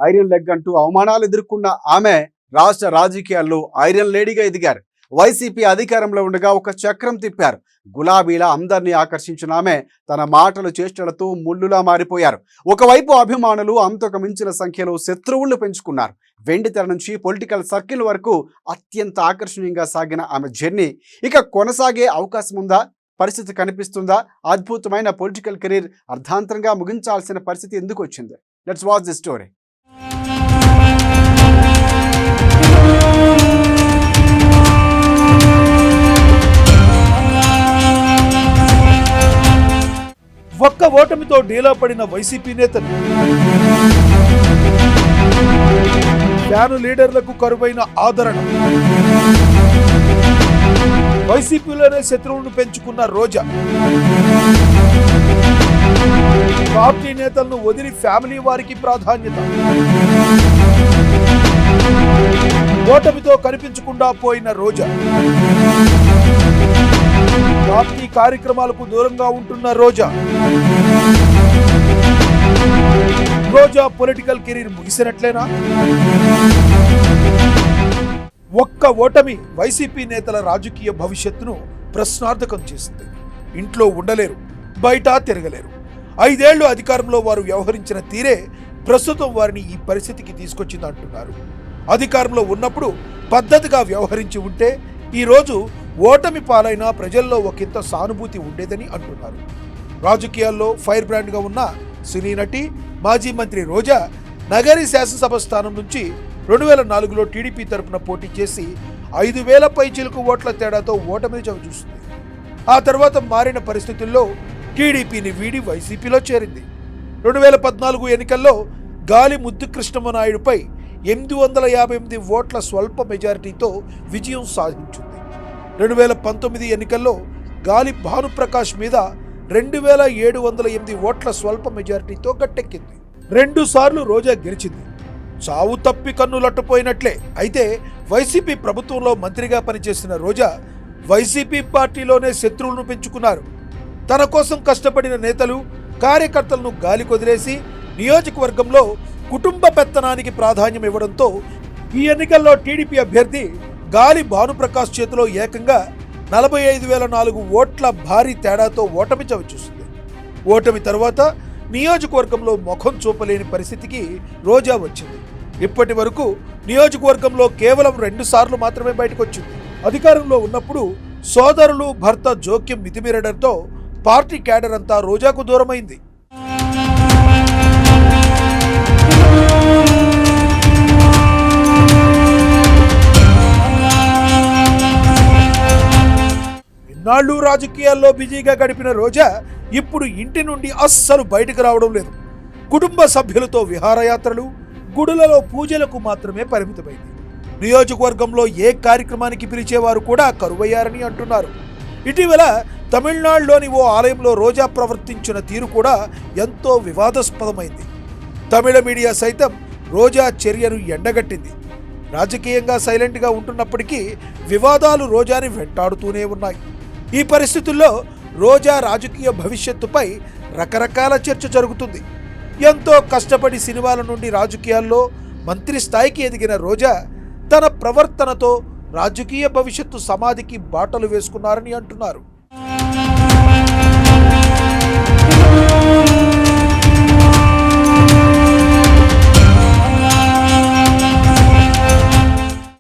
Iron leg అంటూ అవమానాలు ఎదుర్కొన్న ఆమె రాష్ట్ర రాజకీయాల్లో ఐరన్ లేడీగా ఎదిగారు. వైసీపీ అధికారంలో ఉండగా ఒక చక్రం తిప్పారు. గులాబీలా అందరినీ ఆకర్షించిన ఆమె తన మాటలు చేష్టలతో ముళ్ళులా మారిపోయారు. ఒకవైపు అభిమానులు, అంతకు మించిన సంఖ్యలో శత్రువులు పెంచుకున్నారు. వెండి తెర నుంచి పొలిటికల్ సర్కిల్ వరకు అత్యంత ఆకర్షణీయంగా సాగిన ఆమె జర్నీ ఇక కొనసాగే అవకాశం ఉందా? పరిస్థితి కనిపిస్తుందా? అద్భుతమైన పొలిటికల్ కెరీర్ అర్ధాంతరంగా ముగించాల్సిన పరిస్థితి ఎందుకు వచ్చింది? Let's watch the story. ఒక్క ఓటమితో డీలా పడిన వైసీపీ నేతలు, ఫ్యాను లీడర్లకు కరువైన ఆదరణ, వైసీపీలోనే శత్రువులను పెంచుకున్న రోజా, పార్టీ నేతలను వదిలి ఫ్యామిలీ వారికి ప్రాధాన్యత, ఓటమితో కనిపించకుండా పోయిన రోజా, పార్టీ కార్యక్రమాలకు దూరంగా ఉంటున్న రోజా పొలిటికల్ కెరీర్ ముగిసినట్లేనా? ఒక్క ఓటమి వైసీపీ నేతల రాజకీయ భవిష్యత్తును ప్రశ్నార్థకం చేసింది. ఇంట్లో ఉండలేరు, బయట తిరగలేరు. 5 ఏళ్లు అధికారంలో వారు వ్యవహరించిన తీరే ప్రస్తుతం వారిని ఈ పరిస్థితికి తీసుకొచ్చిందంటున్నారు. అధికారంలో ఉన్నప్పుడు పద్ధతిగా వ్యవహరించి ఉంటే ఈరోజు ఓటమి పాలైన ప్రజల్లో ఒకంత సానుభూతి ఉండేదని అంటున్నారు. రాజకీయాల్లో ఫైర్ బ్రాండ్గా ఉన్న సినీ నటి, మాజీ మంత్రి రోజా నగరి శాసనసభ స్థానం నుంచి 2004లో టీడీపీ తరపున పోటీ చేసి 5,000 పైచిలుకు ఓట్ల తేడాతో ఓటమిని చవిచూస్తుంది. ఆ తర్వాత మారిన పరిస్థితుల్లో టీడీపీని వీడి వైసీపీలో చేరింది. 2014 ఎన్నికల్లో గాలి ముద్దుకృష్ణమనాయుడుపై 858 ఓట్ల స్వల్ప మెజారిటీతో విజయం సాధించింది. 2019 ఎన్నికల్లో గాలి భానుప్రకాష్ మీద 2,708 ఓట్ల స్వల్ప మెజారిటీతో గట్టెక్కింది. 2 సార్లు రోజా గెలిచింది. చావు తప్పి కన్నులట్టుపోయినట్లే. అయితే వైసీపీ ప్రభుత్వంలో మంత్రిగా పనిచేసిన రోజా వైసీపీ పార్టీలోనే శత్రువులను పెంచుకున్నారు. తన కోసం కష్టపడిన నేతలు, కార్యకర్తలను గాలి కొదిలేసి నియోజకవర్గంలో కుటుంబ పెత్తనానికి ప్రాధాన్యం ఇవ్వడంతో ఈ ఎన్నికల్లో టీడీపీ అభ్యర్థి గాలి భానుప్రకాష్ చేతిలో ఏకంగా 45,004 ఓట్ల భారీ తేడాతో ఓటమి చవిచూసింది. ఓటమి తర్వాత నియోజకవర్గంలో ముఖం చూపలేని పరిస్థితికి రోజా వచ్చింది. ఇప్పటి వరకు నియోజకవర్గంలో కేవలం 2 సార్లు మాత్రమే బయటకు వచ్చింది. అధికారంలో ఉన్నప్పుడు సోదరులు, భర్త జోక్యం మితిమీరడంతో పార్టీ క్యాడర్ అంతా రోజాకు దూరమైంది. నాళ్ళు రాజకీయాల్లో బిజీగా గడిపిన రోజా ఇప్పుడు ఇంటి నుండి అస్సలు బయటకు రావడం లేదు. కుటుంబ సభ్యులతో విహారయాత్రలు, గుడులలో పూజలకు మాత్రమే పరిమితమైంది. నియోజకవర్గంలో ఏ కార్యక్రమానికి పిలిచేవారు కూడా కరువయ్యారని అంటున్నారు. ఇటీవల తమిళనాడులోని ఓ ఆలయంలో రోజా ప్రవర్తించిన తీరు కూడా ఎంతో వివాదాస్పదమైంది. తమిళ మీడియా సైతం రోజా చర్యను ఎండగట్టింది. రాజకీయంగా సైలెంట్గా ఉంటున్నప్పటికీ వివాదాలు రోజాని వెంటాడుతూనే ఉన్నాయి. ఈ పరిస్థితుల్లో రోజా రాజకీయ భవిష్యత్తుపై రకరకాల చర్చ జరుగుతుంది. ఎంతో కష్టపడి సినిమాల నుండి రాజకీయాల్లో మంత్రి స్థాయికి ఎదిగిన రోజా తన ప్రవర్తనతో రాజకీయ భవిష్యత్తు సమాధికి బాటలు వేసుకున్నారని అంటున్నారు.